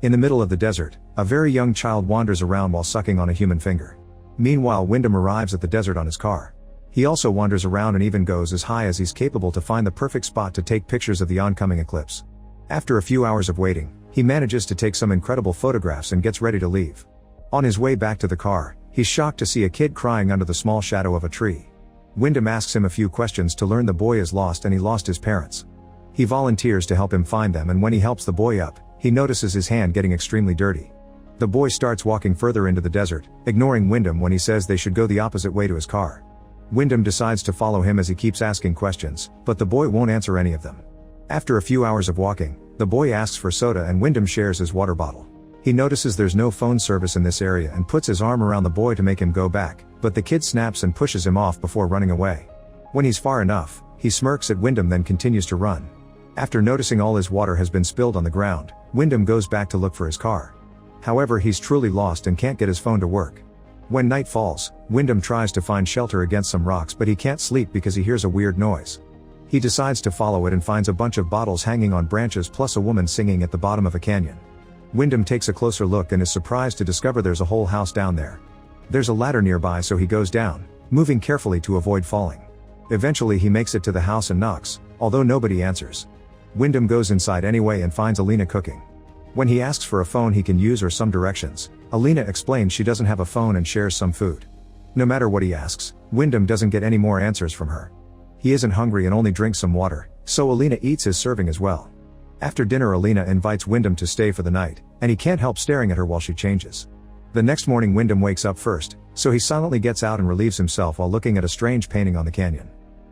In the middle of the desert, a very young child wanders around while sucking on a human finger. Meanwhile, Wyndham arrives at the desert on his car. He also wanders around and even goes as high as he's capable to find the perfect spot to take pictures of the oncoming eclipse. After a few hours of waiting, he manages to take some incredible photographs and gets ready to leave. On his way back to the car, he's shocked to see a kid crying under the small shadow of a tree. Wyndham asks him a few questions to learn the boy is lost and he lost his parents. He volunteers to help him find them, and when he helps the boy up, he notices his hand getting extremely dirty. The boy starts walking further into the desert, ignoring Wyndham when he says they should go the opposite way to his car. Wyndham decides to follow him as he keeps asking questions, but the boy won't answer any of them. After a few hours of walking, the boy asks for soda and Wyndham shares his water bottle. He notices there's no phone service in this area and puts his arm around the boy to make him go back, but the kid snaps and pushes him off before running away. When he's far enough, he smirks at Wyndham, then continues to run. After noticing all his water has been spilled on the ground, Wyndham goes back to look for his car. However, he's truly lost and can't get his phone to work. When night falls, Wyndham tries to find shelter against some rocks, but he can't sleep because he hears a weird noise. He decides to follow it and finds a bunch of bottles hanging on branches plus a woman singing at the bottom of a canyon. Wyndham takes a closer look and is surprised to discover there's a whole house down there. There's a ladder nearby, so he goes down, moving carefully to avoid falling. Eventually he makes it to the house and knocks, although nobody answers. Wyndham goes inside anyway and finds Alina cooking. When he asks for a phone he can use or some directions, Alina explains she doesn't have a phone and shares some food. No matter what he asks, Wyndham doesn't get any more answers from her. He isn't hungry and only drinks some water, so Alina eats his serving as well. After dinner, Alina invites Wyndham to stay for the night, and he can't help staring at her while she changes. The next morning Wyndham wakes up first, so he silently gets out and relieves himself while looking at a strange painting on the canyon.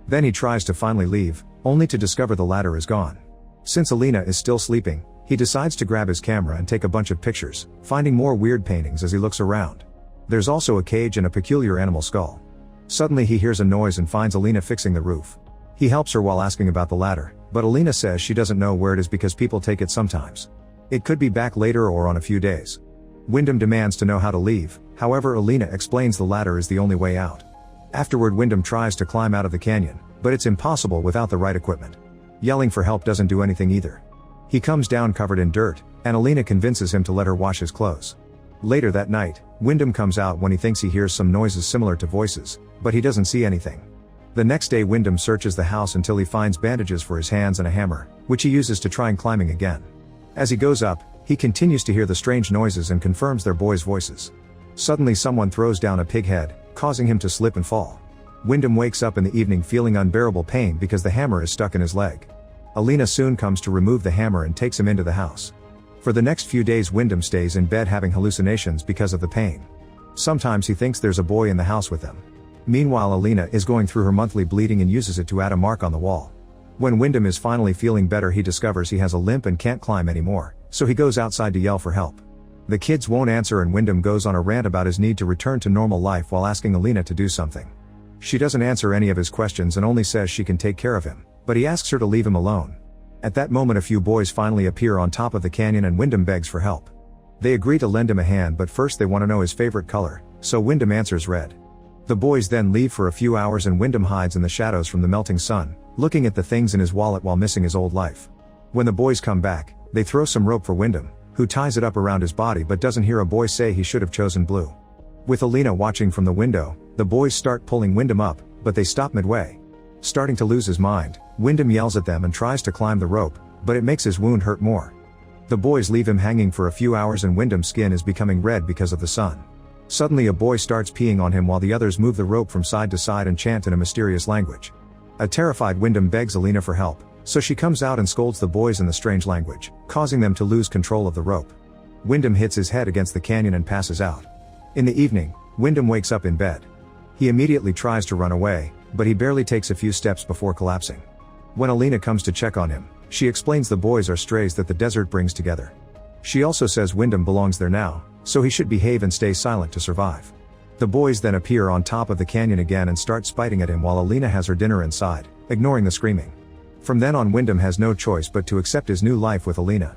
Then he tries to finally leave, only to discover the ladder is gone. Since Alina is still sleeping, he decides to grab his camera and take a bunch of pictures, finding more weird paintings as he looks around. There's also a cage and a peculiar animal skull. Suddenly he hears a noise and finds Alina fixing the roof. He helps her while asking about the ladder, but Alina says she doesn't know where it is because people take it sometimes. It could be back later or on a few days. Wyndham demands to know how to leave, however Alina explains the ladder is the only way out. Afterward Wyndham tries to climb out of the canyon, but it's impossible without the right equipment. Yelling for help doesn't do anything either. He comes down covered in dirt, and Alina convinces him to let her wash his clothes. Later that night, Wyndham comes out when he thinks he hears some noises similar to voices, but he doesn't see anything. The next day Wyndham searches the house until he finds bandages for his hands and a hammer, which he uses to try climbing again. As he goes up, he continues to hear the strange noises and confirms they're boys' voices. Suddenly someone throws down a pig head, causing him to slip and fall. Wyndham wakes up in the evening feeling unbearable pain because the hammer is stuck in his leg. Alina soon comes to remove the hammer and takes him into the house. For the next few days Wyndham stays in bed having hallucinations because of the pain. Sometimes he thinks there's a boy in the house with them. Meanwhile Alina is going through her monthly bleeding and uses it to add a mark on the wall. When Wyndham is finally feeling better he discovers he has a limp and can't climb anymore, so he goes outside to yell for help. The kids won't answer and Wyndham goes on a rant about his need to return to normal life while asking Alina to do something. She doesn't answer any of his questions and only says she can take care of him, but he asks her to leave him alone. At that moment a few boys finally appear on top of the canyon and Wyndham begs for help. They agree to lend him a hand, but first they want to know his favorite color, so Wyndham answers red. The boys then leave for a few hours and Wyndham hides in the shadows from the melting sun, looking at the things in his wallet while missing his old life. When the boys come back, they throw some rope for Wyndham, who ties it up around his body but doesn't hear a boy say he should have chosen blue. With Alina watching from the window, the boys start pulling Wyndham up, but they stop midway. Starting to lose his mind, Wyndham yells at them and tries to climb the rope, but it makes his wound hurt more. The boys leave him hanging for a few hours and Wyndham's skin is becoming red because of the sun. Suddenly a boy starts peeing on him while the others move the rope from side to side and chant in a mysterious language. A terrified Wyndham begs Alina for help, so she comes out and scolds the boys in the strange language, causing them to lose control of the rope. Wyndham hits his head against the canyon and passes out. In the evening, Wyndham wakes up in bed. He immediately tries to run away, but he barely takes a few steps before collapsing. When Alina comes to check on him, she explains the boys are strays that the desert brings together. She also says Wyndham belongs there now, so he should behave and stay silent to survive. The boys then appear on top of the canyon again and start spiting at him while Alina has her dinner inside, ignoring the screaming. From then on Wyndham has no choice but to accept his new life with Alina.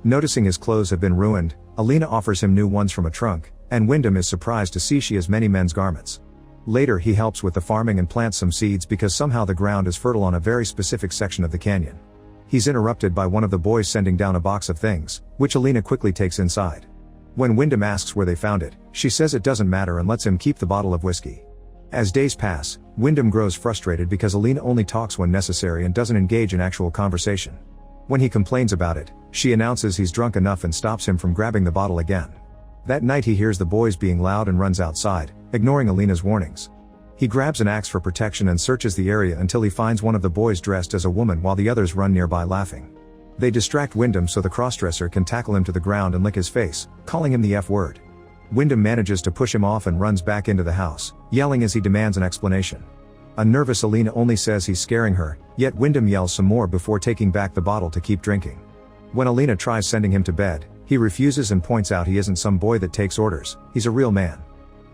Noticing his clothes have been ruined, Alina offers him new ones from a trunk, and Wyndham is surprised to see she has many men's garments. Later he helps with the farming and plants some seeds because somehow the ground is fertile on a very specific section of the canyon. He's interrupted by one of the boys sending down a box of things, which Alina quickly takes inside. When Wyndham asks where they found it, she says it doesn't matter and lets him keep the bottle of whiskey. As days pass, Wyndham grows frustrated because Alina only talks when necessary and doesn't engage in actual conversation. When he complains about it, she announces he's drunk enough and stops him from grabbing the bottle again. That night he hears the boys being loud and runs outside, ignoring Alina's warnings. He grabs an axe for protection and searches the area until he finds one of the boys dressed as a woman while the others run nearby laughing. They distract Wyndham so the crossdresser can tackle him to the ground and lick his face, calling him the F word. Wyndham manages to push him off and runs back into the house, yelling as he demands an explanation. A nervous Alina only says he's scaring her, yet Wyndham yells some more before taking back the bottle to keep drinking. When Alina tries sending him to bed, he refuses and points out he isn't some boy that takes orders, he's a real man.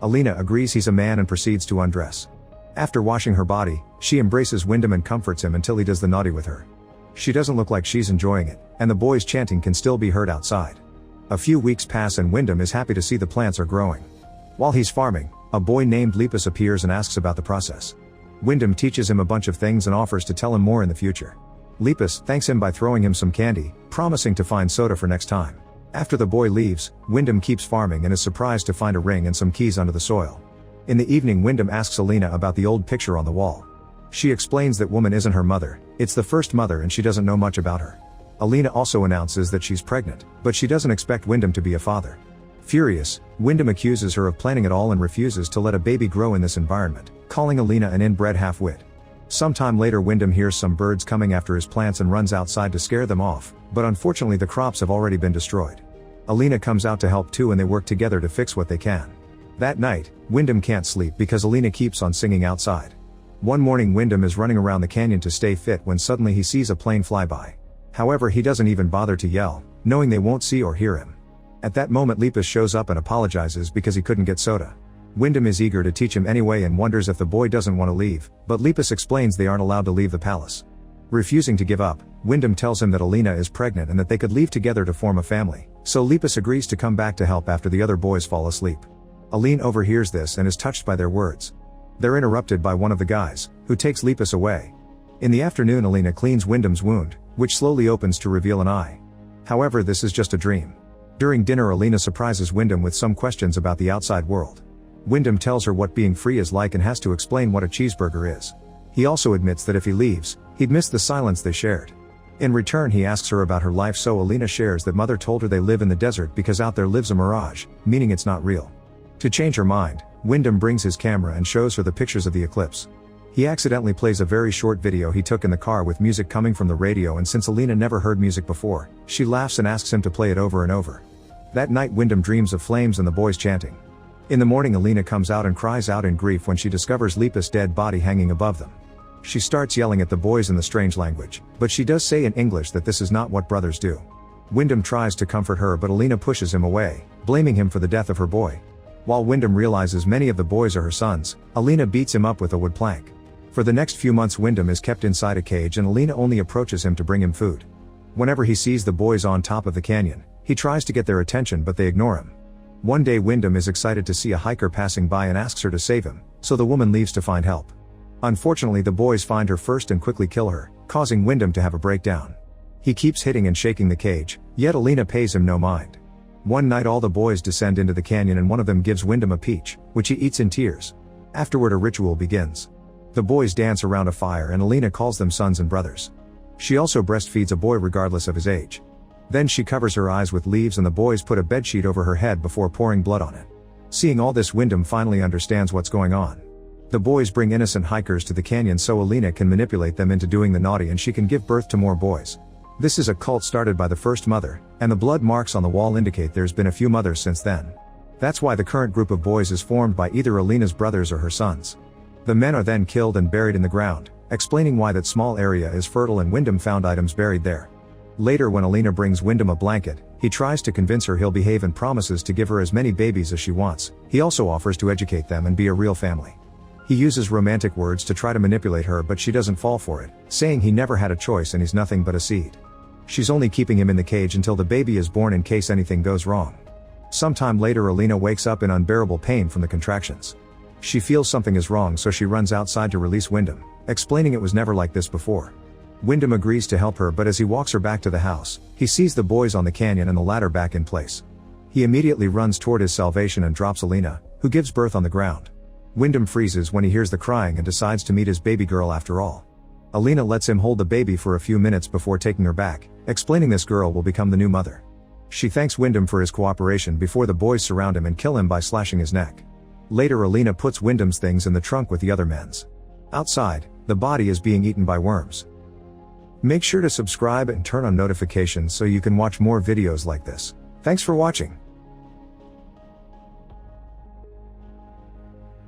Alina agrees he's a man and proceeds to undress. After washing her body, she embraces Wyndham and comforts him until he does the naughty with her. She doesn't look like she's enjoying it, and the boys chanting can still be heard outside. A few weeks pass and Wyndham is happy to see the plants are growing. While he's farming, a boy named Lepus appears and asks about the process. Wyndham teaches him a bunch of things and offers to tell him more in the future. Lepus thanks him by throwing him some candy, promising to find soda for next time. After the boy leaves, Wyndham keeps farming and is surprised to find a ring and some keys under the soil. In the evening Wyndham asks Alina about the old picture on the wall. She explains that woman isn't her mother, it's the first mother and she doesn't know much about her. Alina also announces that she's pregnant, but she doesn't expect Wyndham to be a father. Furious, Wyndham accuses her of planning it all and refuses to let a baby grow in this environment, calling Alina an inbred half-wit. Sometime later Wyndham hears some birds coming after his plants and runs outside to scare them off, but unfortunately the crops have already been destroyed. Alina comes out to help too and they work together to fix what they can. That night, Wyndham can't sleep because Alina keeps on singing outside. One morning Wyndham is running around the canyon to stay fit when suddenly he sees a plane fly by. However, he doesn't even bother to yell, knowing they won't see or hear him. At that moment Lepus shows up and apologizes because he couldn't get soda. Wyndham is eager to teach him anyway and wonders if the boy doesn't want to leave, but Lepus explains they aren't allowed to leave the palace. Refusing to give up, Wyndham tells him that Alina is pregnant and that they could leave together to form a family, so Lepus agrees to come back to help after the other boys fall asleep. Alina overhears this and is touched by their words. They're interrupted by one of the guys, who takes Lepus away. In the afternoon Alina cleans Wyndham's wound, which slowly opens to reveal an eye. However, this is just a dream. During dinner Alina surprises Wyndham with some questions about the outside world. Wyndham tells her what being free is like and has to explain what a cheeseburger is. He also admits that if he leaves, he'd miss the silence they shared. In return he asks her about her life so Alina shares that mother told her they live in the desert because out there lives a mirage, meaning it's not real. To change her mind, Wyndham brings his camera and shows her the pictures of the eclipse. He accidentally plays a very short video he took in the car with music coming from the radio and since Alina never heard music before, she laughs and asks him to play it over and over. That night Wyndham dreams of flames and the boys chanting. In the morning Alina comes out and cries out in grief when she discovers Lepus' dead body hanging above them. She starts yelling at the boys in the strange language, but she does say in English that this is not what brothers do. Wyndham tries to comfort her but Alina pushes him away, blaming him for the death of her boy. While Wyndham realizes many of the boys are her sons, Alina beats him up with a wood plank. For the next few months Wyndham is kept inside a cage and Alina only approaches him to bring him food. Whenever he sees the boys on top of the canyon, he tries to get their attention but they ignore him. One day Wyndham is excited to see a hiker passing by and asks her to save him, so the woman leaves to find help. Unfortunately the boys find her first and quickly kill her, causing Wyndham to have a breakdown. He keeps hitting and shaking the cage, yet Alina pays him no mind. One night all the boys descend into the canyon and one of them gives Wyndham a peach, which he eats in tears. Afterward a ritual begins. The boys dance around a fire and Alina calls them sons and brothers. She also breastfeeds a boy regardless of his age. Then she covers her eyes with leaves and the boys put a bedsheet over her head before pouring blood on it. Seeing all this Wyndham finally understands what's going on. The boys bring innocent hikers to the canyon so Alina can manipulate them into doing the naughty and she can give birth to more boys. This is a cult started by the first mother, and the blood marks on the wall indicate there's been a few mothers since then. That's why the current group of boys is formed by either Alina's brothers or her sons. The men are then killed and buried in the ground, explaining why that small area is fertile and Wyndham found items buried there. Later when Alina brings Wyndham a blanket, he tries to convince her he'll behave and promises to give her as many babies as she wants. He also offers to educate them and be a real family. He uses romantic words to try to manipulate her but she doesn't fall for it, saying he never had a choice and he's nothing but a seed. She's only keeping him in the cage until the baby is born in case anything goes wrong. Sometime later Alina wakes up in unbearable pain from the contractions. She feels something is wrong so she runs outside to release Wyndham, explaining it was never like this before. Wyndham agrees to help her, but as he walks her back to the house, he sees the boys on the canyon and the ladder back in place. He immediately runs toward his salvation and drops Alina, who gives birth on the ground. Wyndham freezes when he hears the crying and decides to meet his baby girl after all. Alina lets him hold the baby for a few minutes before taking her back, explaining this girl will become the new mother. She thanks Wyndham for his cooperation before the boys surround him and kill him by slashing his neck. Later, Alina puts Wyndham's things in the trunk with the other men's. Outside, the body is being eaten by worms. Make sure to subscribe and turn on notifications so you can watch more videos like this. Thanks for watching.